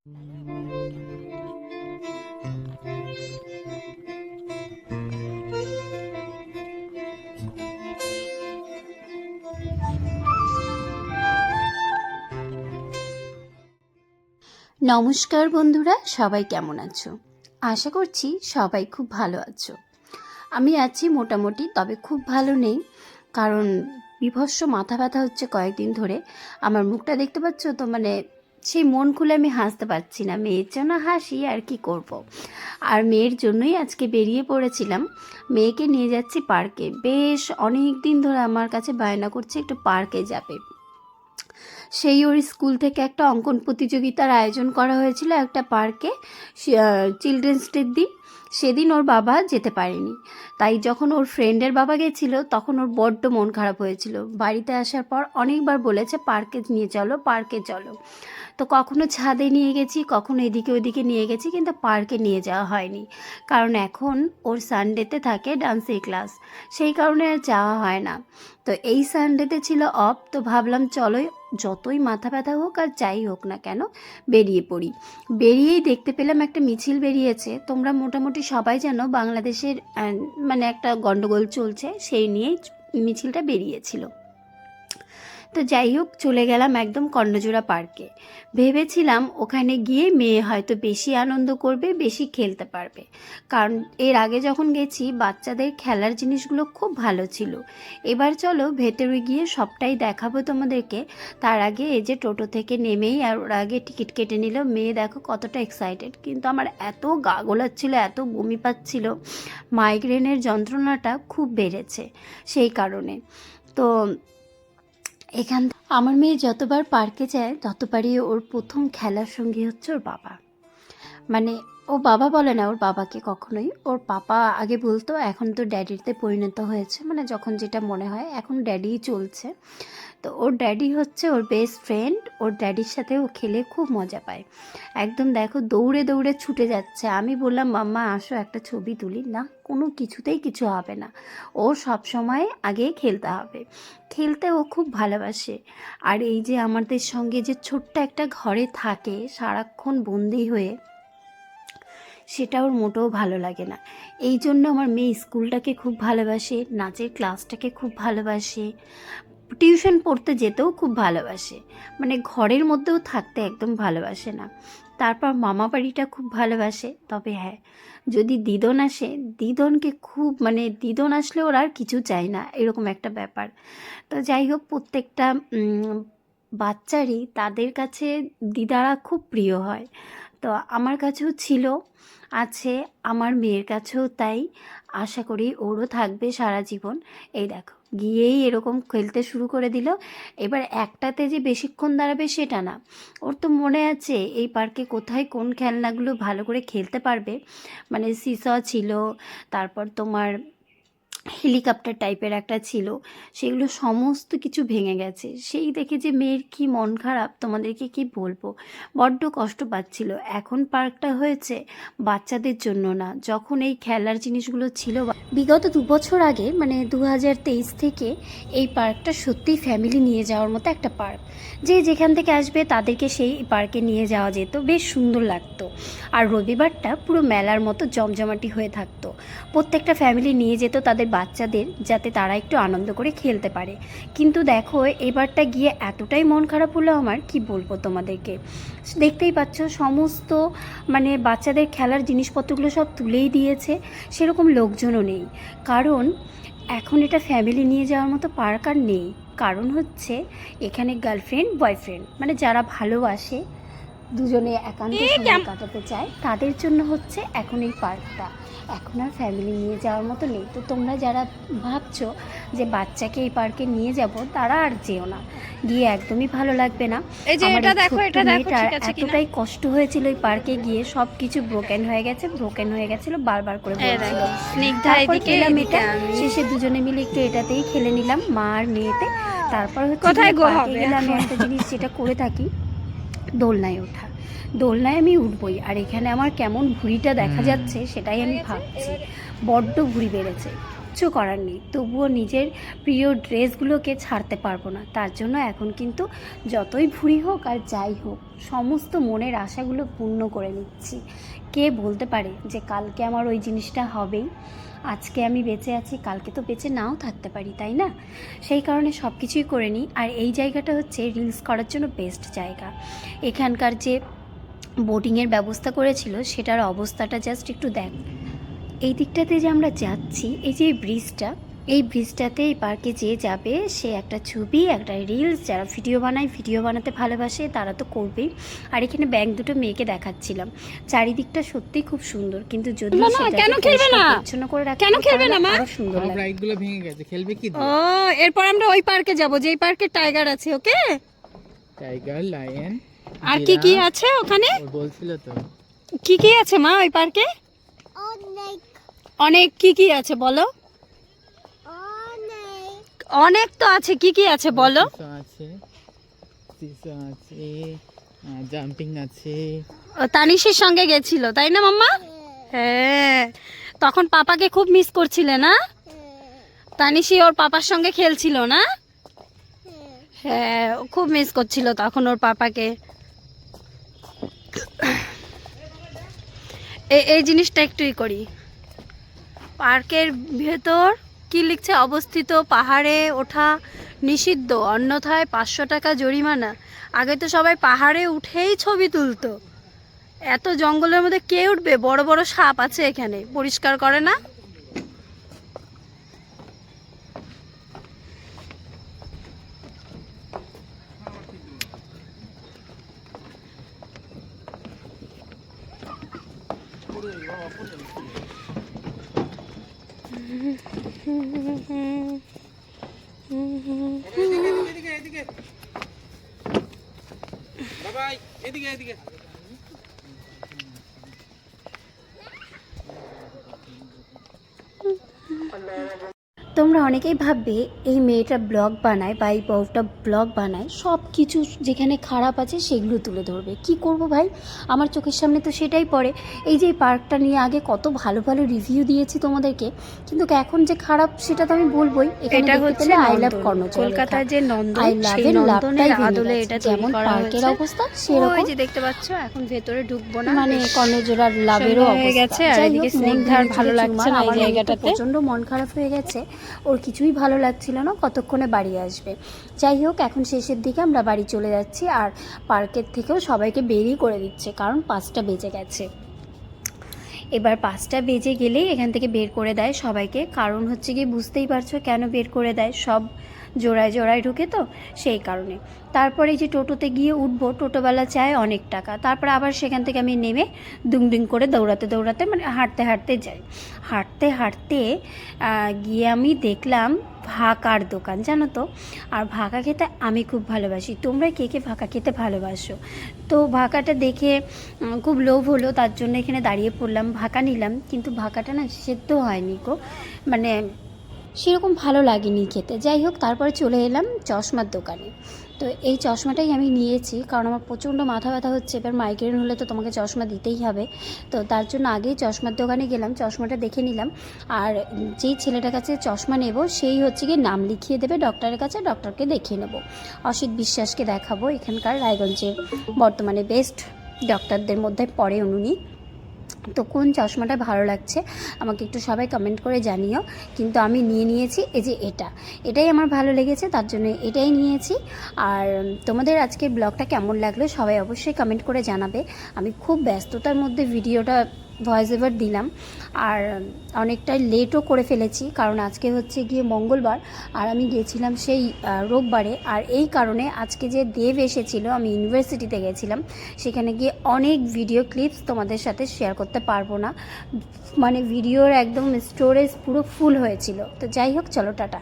নমস্কার বন্ধুরা, সবাই কেমন আছো? আশা করছি সবাই খুব ভালো আছো। আমি আছি মোটামুটি, তবে খুব ভালো নেই, কারণ বিভৎস মাথা ব্যথা হচ্ছে কয়েকদিন ধরে। আমার মুখটা দেখতে পাচ্ছ তো, সেই মন খুলে আমি হাসতে পারছি না। মেয়ের জন্য হাসি, আর কি করব। আর মেয়ের জন্যই আজকে বেরিয়ে পড়েছিলাম। মেয়েকে নিয়ে যাচ্ছি পার্কে। বেশ অনেক দিন ধরে আমার কাছে বায়না করছে একটু পার্কে যাবে। সেই ওর স্কুল থেকে একটা অঙ্কন প্রতিযোগিতার আয়োজন করা হয়েছিল একটা পার্কে, চিলড্রেন্স ডের দিন। সেদিন ওর বাবা যেতে পারেনি, তাই যখন ওর ফ্রেন্ডের বাবা গেছিল তখন ওর বড্ড মন খারাপ হয়েছিল। বাড়িতে আসার পর অনেকবার বলেছে পার্কে নিয়ে চলো, পার্কে চলো। তো কখনো ছাদে নিয়ে গেছি, কখনো এদিকে ওদিকে নিয়ে গেছি, কিন্তু পার্কে নিয়ে যাওয়া হয়নি। কারণ এখন ওর সানডেতে থাকে ডান্সের ক্লাস, সেই কারণে আর যাওয়া হয় না। তো এই সানডেতে ছিল অফ, তো ভাবলাম চলো, যতই মাথা ব্যথা হোক আর যাই হোক না কেন বেরিয়ে পড়ি। বেরিয়েই দেখতে পেলাম একটা মিছিল বেরিয়েছে। তোমরা মোটামুটি সবাই জানো বাংলাদেশের একটা গন্ডগোল চলছে, সেই নিয়েই মিছিলটা বেরিয়েছিল। তো যাই হোক, চলে গেলাম একদম কর্ণজোড়া পার্কে। ভেবেছিলাম ওখানে গিয়ে মেয়ে হয়তো বেশি আনন্দ করবে, বেশি খেলতে পারবে। কারণ এর আগে যখন গেছি বাচ্চাদের খেলার জিনিসগুলো খুব ভালো ছিল। এবার চলো ভেতরে গিয়ে সবটাই দেখাবো তোমাদেরকে। তার আগে এই যে টোটো থেকে নেমেই আর ওর আগে টিকিট কেটে নিল। মেয়ে দেখো কতটা এক্সাইটেড, কিন্তু আমার এত গা গোলাচ্ছিল, এত বমি পাচ্ছিল, মাইগ্রেনের যন্ত্রণাটা খুব বেড়েছে সেই কারণে। তো আমার মেয়ে যতবার পার্কে যায় ততবারই ওর প্রথম খেলার সঙ্গী হচ্ছে ওর বাবা। ও বাবা বলে না ওর বাবাকে কখনোই, ওর পাপা আগে বলতো, এখন তো ড্যাডিতে পরিণত হয়েছে। যখন যেটা মনে হয় এখন ড্যাডিই চলছে। তো ওর ড্যাডি হচ্ছে ওর বেস্ট ফ্রেন্ড। ওর ড্যাডির সাথে ও খেলে খুব মজা পায়। একদম দেখো দৌড়ে দৌড়ে ছুটে যাচ্ছে। আমি বললাম মাম্মা আসো একটা ছবি তুলি, না কোনো কিছুতেই কিছু হবে না, ও সব সময় আগে খেলতে হবে। খেলতে ও খুব ভালোবাসে। আর এই যে আমাদের সঙ্গে যে ছোট্ট একটা ঘরে থাকে সারাক্ষণ বন্দি হয়ে, সেটা ওর মোটেও ভালো লাগে না। এই জন্য আমার মেয়ে স্কুলটাকে খুব ভালোবাসে, নাচের ক্লাসটাকে খুব ভালোবাসে, টিউশন পড়তে যেতেও খুব ভালোবাসে। ঘরের মধ্যেও থাকতে একদম ভালোবাসে না। তারপর মামা বাড়িটা খুব ভালোবাসে। তবে হ্যাঁ, যদি দিদন আসে, দিদনকে খুব দিদন আসলে ওর আর কিছু চাই না, এরকম একটা ব্যাপার। তো যাই হোক, প্রত্যেকটা বাচ্চারই তাদের কাছে দিদারা খুব প্রিয় হয়। তো আমার কাছেও ছিল, আছে, আমার মেয়ের কাছেও তাই। আশা করি ওরও থাকবে সারা জীবন। এই দেখো গিয়েই এরকম খেলতে শুরু করে দিল। এবার একটাতে যে বেশিক্ষণ দাঁড়াবে সেটা না, ওর তো মনে আছে এই পার্কে কোথায় কোন খেলনাগুলো ভালো করে খেলতে পারবে। সিস ছিল, তারপর তোমার হেলিকপ্টার টাইপের একটা ছিল, সেগুলো সমস্ত কিছু ভেঙে গেছে। সেই দেখে যে মেয়ের কি মন খারাপ তোমাদেরকে কি বলবো, বড্ড কষ্ট পাচ্ছিল। এখন পার্কটা হয়েছে বাচ্চাদের জন্য না, যখন এই খেলার জিনিসগুলো ছিল বিগত 2 বছর আগে 2023 থেকে এই পার্কটা সত্যিই ফ্যামিলি নিয়ে যাওয়ার মতো একটা পার্ক। যে যেখান থেকে আসবে তাদেরকে সেই পার্কে নিয়ে যাওয়া যেত, বেশ সুন্দর লাগতো। আর রবিবারটা পুরো মেলার মতো জমজমাটি হয়ে থাকতো। প্রত্যেকটা ফ্যামিলি নিয়ে যেত তাদের বাচ্চাদের, যাতে তারা একটু আনন্দ করে খেলতে পারে। কিন্তু দেখো এবারটা গিয়ে এতটাই মন খারাপ হলো আমার, কি বলবো তোমাদেরকে। দেখতেই পাচ্ছ সমস্ত বাচ্চাদের খেলার জিনিসপত্রগুলো সব তুলেই দিয়েছে, সেরকম লোকজনও নেই। কারণ এখন এটা ফ্যামিলি নিয়ে যাওয়ার মতো পার্ক আর নেই। কারণ হচ্ছে এখানে গার্লফ্রেন্ড বয়ফ্রেন্ড যারা ভালোবাসে, দুজনে একান্ত সময় কাটাতে চায়, তাদের জন্য হচ্ছে এখন এই পার্কটা। এখন আর ফ্যামিলি নিয়ে যাওয়ার মতো নেই। তো তোমরা যারা ভাবছো যে বাচ্চাকে এই পার্কে নিয়ে যাব, তারা আর যেও না, গিয়ে একদমই ভালো লাগবে না। এতটাই কষ্ট হয়েছিল এই পার্কে গিয়ে, সব কিছু ব্রোকেন হয়ে গেছিল, বারবার করে বলছিল। শেষে দুজনে মিলে একটু এটাতেই খেলে নিলাম, মা আর মেয়েতে। তারপর হচ্ছে আমি একটা জিনিস যেটা করে থাকি, দোলনায় ওঠা। দোলনায় আমি উঠবই, আর এখানে আমার কেমন ভুঁড়িটা দেখা যাচ্ছে সেটাই আমি ভাবছি। বড্ড ভুঁড়ি বেড়েছে। কিচ্ছু করার নেই, তবুও নিজের প্রিয় ড্রেসগুলোকে ছাড়তে পারবো না। তার জন্য এখন কিন্তু যতই ভুঁড়ি হোক আর যাই হোক, সমস্ত মনের আশাগুলো পূর্ণ করে নিচ্ছি। কে বলতে পারে যে কালকে আমার ওই জিনিসটা হবেই? আজকে আমি বেঁচে আছি, কালকে তো বেঁচে নাও থাকতে পারি, তাই না? সেই কারণে সব কিছুই করে নিই। আর এই জায়গাটা হচ্ছে রিলস করার জন্য বেস্ট জায়গা। এখানকার যে বোটিংয়ের ব্যবস্থা করেছিল সেটার অবস্থাটা জাস্ট একটু দেখ। এই দিকটাতে যে আমরা যাচ্ছি, এই যে ব্রিজটা, এই ব্রিজটাতে এই পার্কে যে যাবে সে একটা ছবি, একটা রিলস, যারা ভিডিও বানায়, ভিডিও বানাতে ভালোবাসে তারা তো করবেই। আর এখানে ব্যাঙ দুটো মেয়েকে দেখাচ্ছিলাম। চারিদিকটা সত্যিই খুব সুন্দর, কিন্তু যদি পরিচ্ছন্ন করে রাখে কেন খেলবে না মা, আরো সুন্দর লাগে। রাইডগুলো ভেঙে গেছে, খেলবে কি? ও এরপর আমরা ওই পার্কে যাব যেই পার্কে টাইগার আছে। ওকে, টাইগার, লায়ন, আর কি কি আছে ওখানে? ও বলছিল তো কি কি আছে মা ওই পার্কে? অনেক কি কি আছে বলো? অনেক তো আছে, কি কি আছে বলো? সিসো আছে, জাম্পিং আছে। তানিশের সঙ্গে গেছিল তাই না মাম্মা? হ্যাঁ, তখন পাপাকে খুব মিস করছিলে না? তানিশি ওর পাপার সঙ্গে খেলছিল না? হ্যাঁ, ও খুব মিস করছিল তখন ওর পাপাকে। এই জিনিসটা একটুই করি। পার্কের ভেতর কি লিখছে? অবস্থিত পাহাড়ে ওঠা নিষিদ্ধ, অন্যথায় 500 টাকা জরিমানা। আগে তো সবাই পাহাড়ে উঠেই ছবি তুলতো, এত জঙ্গলের মধ্যে কে উঠবে? বড় বড় সাপ আছে এখানে, পরিষ্কার করে না। তোমরা অনেকেই ভাববে এই মেয়েটা ব্লগ বানায় বা এই বউটা ব্লগ বানায়, সব কিছু যেখানে খারাপ আছে সেগুলো তুলে ধরবে। কি করব ভাই, আমার চোখের সামনে তো সেটাই পড়ে। এই যে পার্কটা নিয়ে আগে কত ভালো ভালো রিভিউ দিয়েছি তোমাদেরকে, কিন্তু এখন যে খারাপ সেটা তো আমি বলবোই। এটা হচ্ছে আই লাভ কর্ণচর, কলকাতার যে নন্দন, সেই নন্দনের আদলে এটা যেমন পার্কের অবস্থা সেরকম। যে দেখতে পাচ্ছ, এখন ভেতরে ঢুকবো না, মানে কর্ণজোড়ার লাভেরও হয়ে গেছে। আর এদিকে স্নিগ্ধার ভালো লাগছে না এই জায়গাটাতে, প্রচন্ড মন খারাপ হয়ে গেছে, ওর কিছুই ভালো লাগছিল না, কতক্ষণে বাড়ি আসবে। যাই হোক, এখন শেষের দিকে আমরা বাড়ি চলে যাচ্ছি, আর পার্কের থেকেও সবাইকে বেরিয়ে করে দিচ্ছে, কারণ 5টা বেজে গেছে। এবার 5টা বেজে গেলেই এখান থেকে বের করে দেয় সবাইকে, কারণ হচ্ছে কি বুঝতেই পারছো কেন বের করে দেয়, সব জোড়ায় জোড়ায় ঢুকে তো সেই কারণে। তারপরে যে টোটোতে গিয়ে উঠবো, টোটোওয়ালা চায় অনেক টাকা। তারপরে আবার সেখান থেকে আমি নেমে দুং করে দৌড়াতে দৌড়াতে, মানে হাঁটতে হাঁটতে যাই। হাঁটতে হাঁটতে গিয়ে আমি দেখলাম ভাকার দোকান, জানো তো। আর ভাকা খেতে আমি খুব ভালোবাসি। তোমরা কে কে ভাকা খেতে ভালোবাসো? তো ভাকাটা দেখে খুব লোভ হলো, তার জন্য এখানে দাঁড়িয়ে পড়লাম, ভাকা নিলাম। কিন্তু ভাকাটা না সেদ্ধ হয়নি গো, মানে সেরকম ভালো লাগেনি খেতে। যাই হোক, তারপরে চলে এলাম চশমার দোকানে। তো এই চশমাটাই আমি নিয়েছি, কারণ আমার প্রচণ্ড মাথা ব্যথা হচ্ছে। এবার মাইগ্রেন হলে তো তোমাকে চশমা দিতেই হবে, তো তার জন্য আগেই চশমার দোকানে গেলাম, চশমাটা দেখে নিলাম। আর যেই ছেলেটার কাছে চশমা নেব সেই হচ্ছে গিয়ে নাম লিখিয়ে দেবে ডক্টরের কাছে, ডক্টরকে দেখিয়ে নেব। অসিত বিশ্বাসকে দেখাবো, এখানকার রায়গঞ্জের বর্তমানে বেস্ট ডক্টরদের মধ্যে পড়ে উনি। তো কোন চশমাটা ভালো লাগছে আমাকে একটু সবাই কমেন্ট করে জানিও। কিন্তু আমি নিয়েছি এই যে এটাই আমার ভালো লেগেছে, তার জন্য এটাই নিয়েছি। আর তোমাদের আজকের ব্লগটা কেমন লাগলো সবাই অবশ্যই কমেন্ট করে জানাবে। আমি খুব ব্যস্ততার মধ্যে ভিডিওটা ভয়েস ওভার দিলাম, আর অনেকটা লেটও করে ফেলেছি, কারণ আজকে হচ্ছে গিয়ে মঙ্গলবার আর আমি গিয়েছিলাম সেই রোববারে। আর এই কারণে আজকে যে দেব এসেছিল, আমি ইউনিভার্সিটিতে গেছিলাম, সেখানে গিয়ে অনেক ভিডিও ক্লিপস তোমাদের সাথে শেয়ার করতে পারবো না, মানে ভিডিওর একদম স্টোরেজ পুরো ফুল হয়েছিল। তো যাই হোক, চলো টাটা।